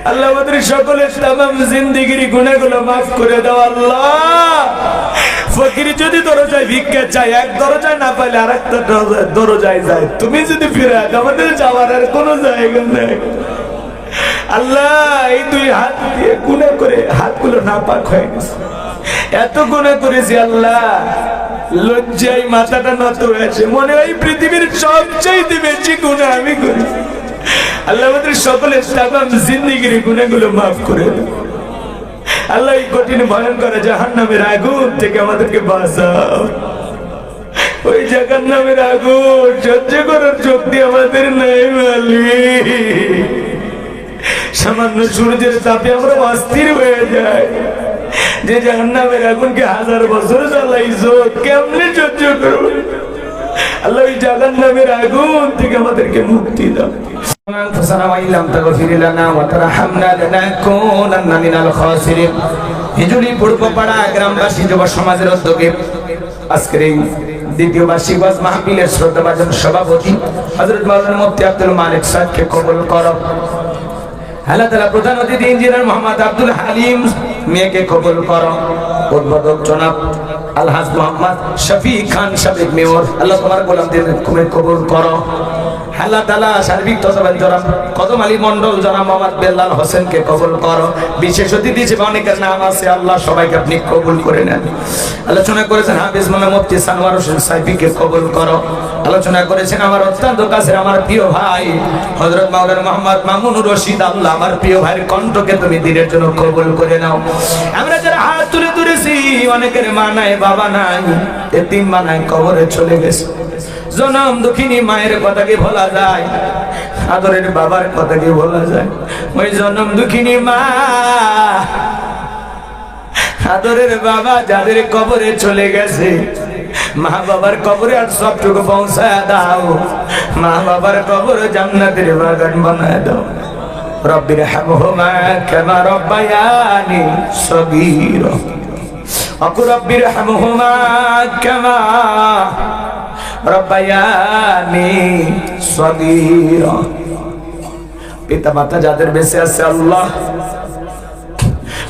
আল্লাহ আমাদের সকলের তামাম জিন্দেগির গুনাহগুলো মাফ করে দাও আল্লাহ। ফকির যদি দরজায় ভিক্ষা চাই, এক দরজায় না পাইলে আরেকটা দরজায় যায়, তুমি যদি ফিরে আমাদের যাওয়ার আর কোনো জায়গা নেই আল্লাহ। এই দুই হাত দিয়ে গুনাহ করে হাতগুলো নাপাক হয়ে গেছে, এত গুনাহ করেছি আল্লাহ, লজ্জায় মাথাটা নত হয়েছে, মনে হয় পৃথিবীর সবচাইতে বেশি গুনাহ আমি করেছি আল্লাহ। আমাদের সকলের তামাম জিন্দেগির গুনাহগুলো মাফ করে দাও আল্লাহ। এই কঠিন ভয়ঙ্কর জাহান্নামের আগুন থেকে আমাদেরকে বাঁচাও। ওই জাহান্নামের আগুন সহ্য করার শক্তি আমাদের নাই মালিক। সামান্য সূর্যের তাপে আমরা অস্থির হয়ে যাই, যে জাহান্নামের আগুনকে 1000 বছর জ্বালাইছো কেমনে সহ্য করবো আল্লাহ। ওই জাহান্নামের আগুন থেকে আমাদেরকে মুক্তি দাও। পূর্বপাড়া গ্রামবাসী যুব সমাজের উদ্যোগে আজকের এই দ্বিতীয় বার্ষিক ওয়াজ মাহফিলের শ্রদ্ধাভাজন সভাপতি হযরত মাওলানা মুফতি আব্দুল মালিক সাহেবকে কবুল করো। আল্লাহ তাআলা প্রধান অতিথি ইঞ্জিনিয়ার মোহাম্মদ আব্দুল হালিম মেয়েকে কবুল করো। উদ্বোধক জনাব আলহাজ মোহাম্মদ শফিক খান সাবেক মেয়র, আল্লাহ তোমার গোলামদের কবুল করো। আল্লাহ তাআলা সার্বিক তত্ত্বাবধান জনাব কদম আলী মন্ডল, জনাব মোহাম্মদ বেলাল হোসেনকে কবুল করো। বিশেষ অতিথি হিসেবে অনেকের নাম আছে, আল্লাহ সবাইকে আপনি কবুল করে নেন। আলোচনা করেছেন হাফেজ মাওলানা মুফতি সানোয়ার হোসেন সাইফিকে কবুল করো। আলোচনা করেছেন আমার অত্যন্ত কাছের আমার প্রিয় ভাই হযরত মাওলানা মোহাম্মদ মামুনুর রশিদ, আল্লাহ আমার প্রিয় ভাইয়ের কণ্ঠকে তুমি দিনের জন্য কবুল করে নাও। আমরা যারা হাত তুলে ধরেছি, অনেকের মা নাই বাবা নাই, এতিম মা নাই, কবরে চলে গেছে। জনম দুঃখিনী মায়ের কথা কি ভোলা যায়? আদরের বাবার কথা কি ভোলা যায়? ওই জনম দুঃখিনী মা আদরের বাবা যাদের কবরে চলে গেছে, মা বাবার কবরে আর সবটুকু পৌঁছায় দাও। মা বাবার কবর জান্নাতের বাগান বানায় দাও। রব্বির হামহুমা কামা রব্বায়ানি সগীরা, রব্বির হামহুমা কামা রব্বায়ানি সগীরা। পিতা মাতা যাদের বেঁচে আছে আল্লাহ,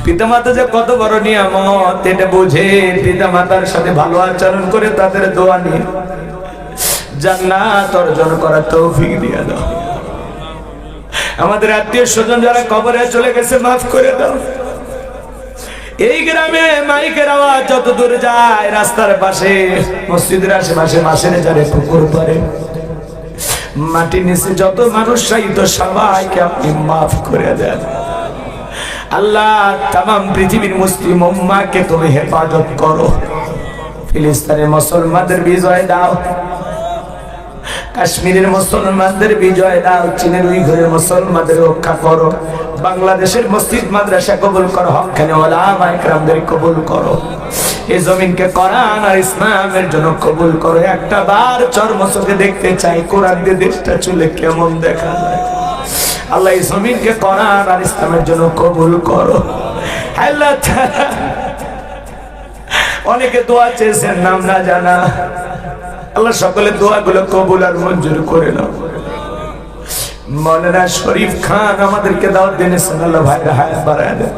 পিতা মাতা যে কত বড় নিয়ামত এটা বুঝে পিতা মাতার সাথে ভালো আচরণ করে তাদের দোয়া নিয়ে জান্নাত অর্জন করার তৌফিক দিয়ে দাও। আমাদের আত্মীয় স্বজন যারা কবরে চলে গেছে মাফ করে দাও। এই গ্রামে মাইকের আওয়াজ যত দূর যায়, রাস্তার পাশে মসজিদের আশেপাশে মাসের যারে পুকুর পারে মাটির নিচে যত মানুষ শায়িত সবাইকে আপনি মাফ করে দেন আল্লাহ। তামাম পৃথিবীর মুসলিম উম্মাহকে তুমি হেফাজত করো। ফিলিস্তিনের মুসলমানদের বিজয় দাও, কাশ্মীরের মুসলমানদের বিজয় দাও, চীনের উইঘুরের মুসলমানদের রক্ষা করো, বাংলাদেশের মসজিদ মাদ্রাসা কবুল করো, হক্কানি উলামা ইকরামদের কবুল করো, এই জমিনকে কোরআন আর ইসলামের জন্য কবুল করো। একটা বার চর্মচোখে দেখতে চাই কোরআন দিয়ে দেশটা চলে কেমন দেখা যায়। আল্লাহ এই জমিনকে কোরআন আর ইসলামের জন্য কবুল করো। আল্লাহ অনেকে দোয়া চেয়েছেন নাম না জানা, আল্লাহ সকলের দোয়াগুলো কবুল আর মঞ্জুর করে নাও। মাওলানা শরীফ খান আমাদেরকে দাওয়াত দিয়েছেন, আল্লাহ ভাইরা হায়াত বাড়ায় দেন,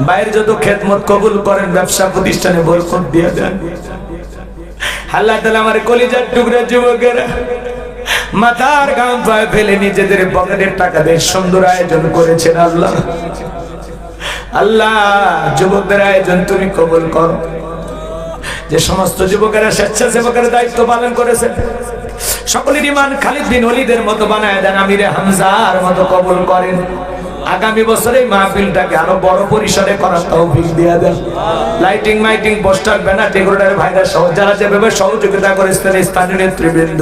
ভাইয়ের যত খেদমত কবুল করেন, ব্যবসা প্রতিষ্ঠানে বরকত দিয়ে দেন। আল্লাহ তাআলা আমার কলিজার টুকরা যুবকেরা মাথার ঘাম পায়ে ফেলে নিজেদের পকেটের টাকা দিয়ে সুন্দর আয়োজন করেছেন আল্লাহ। আল্লাহ যুবকদের আয়োজন তুমি কবুল করো। যে সমস্ত যুবকেরা স্বেচ্ছাসেবকের দায়িত্ব পালন করেছেন সকলের ঈমান খালিদ বিন ওলীদের মতো বানায় দেন, আমিরে হামজার মতো কবুল করেন। আগামী বছরে মাহফিলটাকে আরো বড় পরিসরে করার তৌফিক দিয়ে দেন। লাইটিং মাইটিং পোস্টার ব্যানার ডেকোরেটর ভাইরা সহ যারা যেভাবে সহযোগিতা করেছেন, স্থানীয় নেতৃবৃন্দ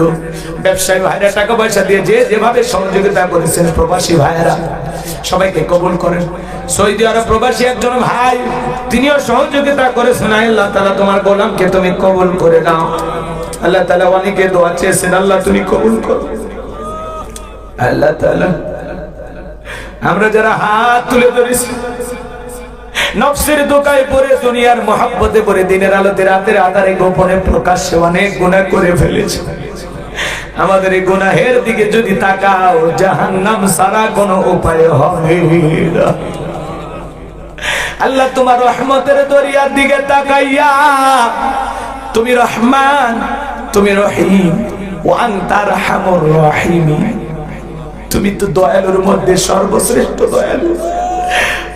ব্যবসায়ী ভাইরা টাকা পয়সা দিয়ে যে যেভাবে সহযোগিতা করেছেন, প্রবাসী ভাইরা সবাইকে কবুল করেন। সৌদি আরব প্রবাসী একজন ভাই তিনিও সহযোগিতা করেছেন, আল্লাহ তাআলা তোমার গোলামকে তুমি কবুল করে নাও। আল্লাহ তাআলা অনেকে দোয়া চেয়েছেন, আল্লাহ তুমি কবুল করো। আল্লাহ তাআলা আমরা যারা হাত তুলে ধরেছি নফসের দোকায় পড়ে দুনিয়ার মহব্বতে পড়ে দিনের আলোতে রাতের আধারে গোপনে প্রকাশ্যে অনেক গুনাহ করে ফেলেছি, আমাদের এই গুনাহের দিকে যদি তাকাও, জাহান্নাম ছাড়া কোনো উপায় হবে না। আল্লাহ তোমার রহমতের দরিয়ার দিকে তাকাইয়া, তুমি রহমান, তুমি রহিম, ওয়া আনতা আরহামুর রাহিমিন, তুমি তো দয়ালুর মধ্যে সর্বশ্রেষ্ঠ দয়ালু।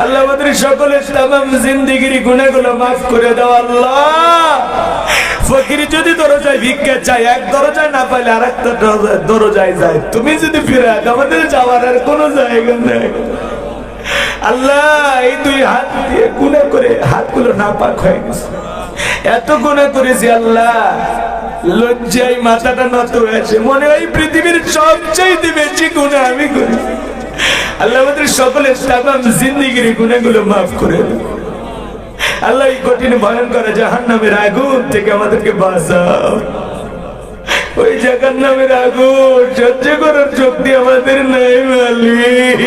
আল্লাহ আমাদের সকলের তামাম জিন্দেগির গুনাহগুলো মাফ করে দাও আল্লাহ। ফকির যদি দরজায় ভিক্ষা চাই, এক দরজায় না পাইলে আরেকটা দরজায় যায়, তুমি যদি ফিরে দাও, আমাদের যাওয়ার আর কোনো জায়গা নেই আল্লাহ। এই দুই হাত দিয়ে গুনাহ করে হাতগুলো নাপাক হয়ে গেছে, এত গুনাহ করেছি আল্লাহ, লজ্জায় মাথাটা নত হয়েছে, মনে হয় পৃথিবীর সবচেয়ে বেশি গুনাহ আমি করি। আল্লাহ আমাদের সকলের তামাম জিন্দেগির গুনাহগুলো মাফ করে দাও আল্লাহ। এই কঠিন ভয়ঙ্কর জাহান্নামের আগুন থেকে আমাদেরকে বাঁচাও। ওই জাহান্নামের আগুন সহ্য করার শক্তি আমাদের নাই মালিক।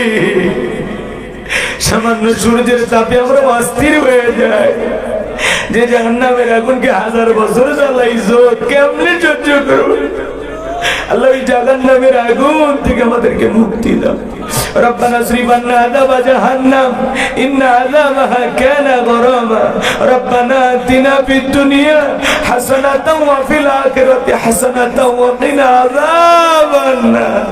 সামান্য সূর্যের তাপে আমরা অস্থির হয়ে যাই, যে জাহান্নামের আগুনকে 1000 বছর জ্বালাইছো, কেমনে সহ্য করবো আল্লাহ? ওই জাহান্নামের আগুন থেকে আমাদেরকে মুক্তি দাও। রব্বানা সরিফান্না আযাবা জাহান্নাম ইন্না আযাবাহা কানা গরামা। রব্বানা আতিনা ফিদ দুনিয়া হাসানাতাও ওয়া ফিল আখিরাতি হাসানাতাও ওয়া কিনা আযাবান নার।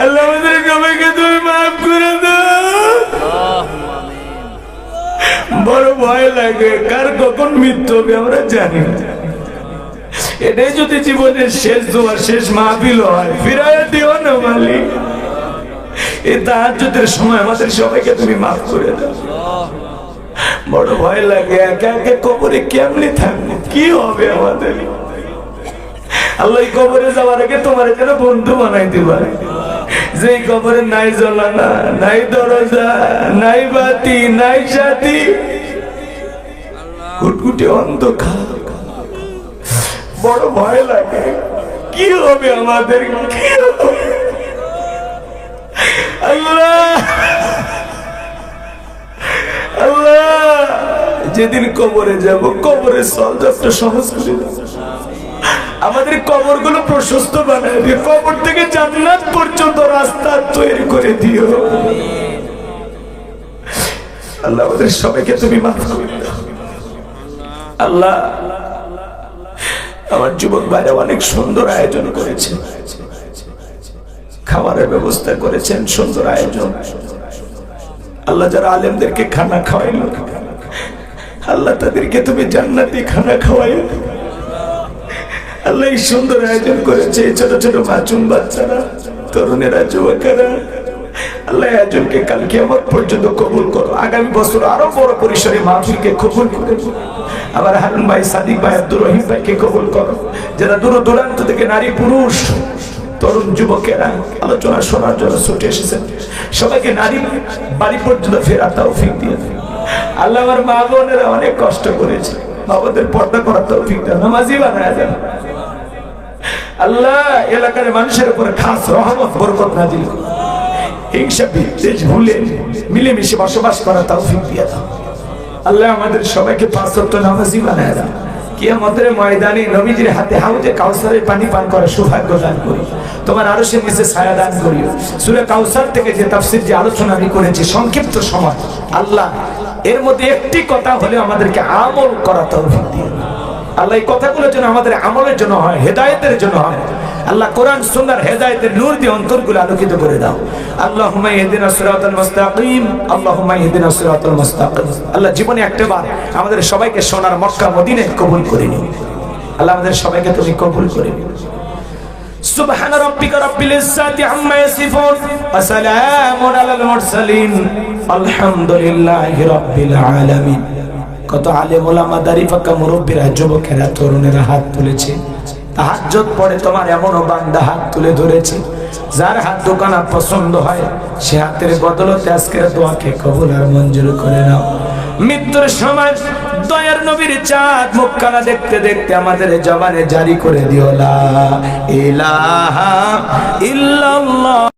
আল্লাহ আমাদেরকে সবাইকে তুমি মাফ করে দাও। বড় ভয় লাগে, কার কখন মৃত্যু হবে আমরা জানি না। এটাই যদি জীবনের শেষ দোয়া, শেষ মাহফিল হয়, ফিরাইয়া দিও না মালিক। এই তাহাজ্জুদের সময় আমাদের সবাইকে তুমি মাফ করে দাও। বড় ভয় লাগে, একা একা কবরে কেমনে থাকবো, কি হবে আমাদের? আল্লাহ কবরে যাওয়ার আগে তোমার যেন বন্ধু বানাইতে পারে, যে কবরে নাই জ্বলানা, নাই দরজা, নাই বাতি, নাই সাথী, কুটকুটে অন্ধকার। বড় ভয় লাগে, কি হবে আমাদের, কি হবে? আল্লাহ আল্লাহ, যেদিন কবরে যাব, কবরের সলজটটা সহজ করে দাও। আমাদের কবর গুলো প্রশস্ত বানায় দিও, কবর থেকে জান্নাত পর্যন্ত রাস্তা তৈরি করে দিও আল্লাহ। আমাদের সবাইকে তুমি মাফ করে দাও আল্লাহ। আমার যুবক ভাইরা অনেক সুন্দর আয়োজন করেছেন, খাবারের ব্যবস্থা করেছেন, সুন্দর আয়োজন আল্লাহ। যারা আলেমদেরকে খানা খাওয়াইল আল্লাহ, তাদেরকে তুমি জান্নাতি খানা খাওয়াইল আল্লাহ। এই সুন্দর আয়োজন করেছে ছোট ছোট মাসুম বাচ্চারা, তরুণেরা, যুবকেরা আল্লাহ। আয়োজনকে কাল কিয়ামত পর্যন্ত কবুল করো। আগামী বছর আরো বড় পরিসরে মাহফিলকে কবুল করে আবার হারুন ভাই, সাদিক ভাই, আব্দুর রহিম ভাইকে কবুল করো। যারা দূর দূরান্ত থেকে নারী পুরুষ তরুণ যুবকেরা আলোচনা শোনার জন্য ছুটে এসেছেন, সবাইকে নারী বাড়ি পর্যন্ত ফেরার তৌফিক দিয়ে আল্লাহ। আমার মা বোনেরা অনেক কষ্ট করেছে, বাবাদের পর্দা করার তৌফিক দাও, নামাজি বানায় দেন আল্লাহ। এলাকার মানুষের উপরে খাস রহমত বরকত নাজিল করো। হিংসা বিদ্বেষ ভুলে মিলেমিশে বসবাস করার তৌফিক দিয়ে দাও আল্লাহ। আমাদের সবাইকে 5 ওয়াক্ত নামাজি বানায় দাও। কিয়ামতের ময়দানে নবীজির হাতে হাউজে কাউসারের পানি পান করার সৌভাগ্য দান করি। তোমার আরশের নিচে ছায়া দান করিও। সূরা কাউসার থেকে যে তাফসীর, যে আলোচনা আমি করেছি সংক্ষিপ্ত সময় আল্লাহ, এর মধ্যে একটি কথা হলে আমাদেরকে আমল করা তৌফিক দিও আল্লাহ। এই কথাগুলো যেন আমাদের আমলের জন্য হয়, হেদায়েতের জন্য হয় আল্লাহ। কোরআন সুন্নাহর হেদায়েতের নূর দিয়ে অন্তরগুলো আলোকিত করে দাও। আল্লাহুম্মা ইহদিনাস সিরাতাল মুস্তাকিম, আল্লাহুম্মা ইহদিনাস সিরাতাল মুস্তাকিম। আল্লাহ জীবনে একটাবার আমাদের সবাইকে সোনার মক্কা মদিনায় কবুল করে নিও আল্লাহ। আমাদের সবাইকে তুমি কবুল করে নিও। সুবহান রাব্বিকা রাব্বিল ইজ্জাতি আম্মা ইয়াসিফুন ওয়া সালামুন আলাল মুরসালিন আলহামদুলিল্লাহি রাব্বিল আলামিন। কত আলেম ওলামা, দাড়ি পাকা মুরব্বিরা, যুবকেরা, তরুণেরা হাত তুলেছে। তাহাজ্জুদ পড়ে তোমার এমনও বান্দা হাত তুলে ধরেছে, যার হাত দোকানা পছন্দ হয় সে হাতের বদলতে আজকের দোয়াকে কবুল আর মঞ্জুর করে নাও। মৃত্যুর সময় দয়ার নবীর চাঁদ মুখখানা দেখতে দেখতে আমাদের জবানে জারি করে দিও লা ইলাহা ইল্লাল্লাহ।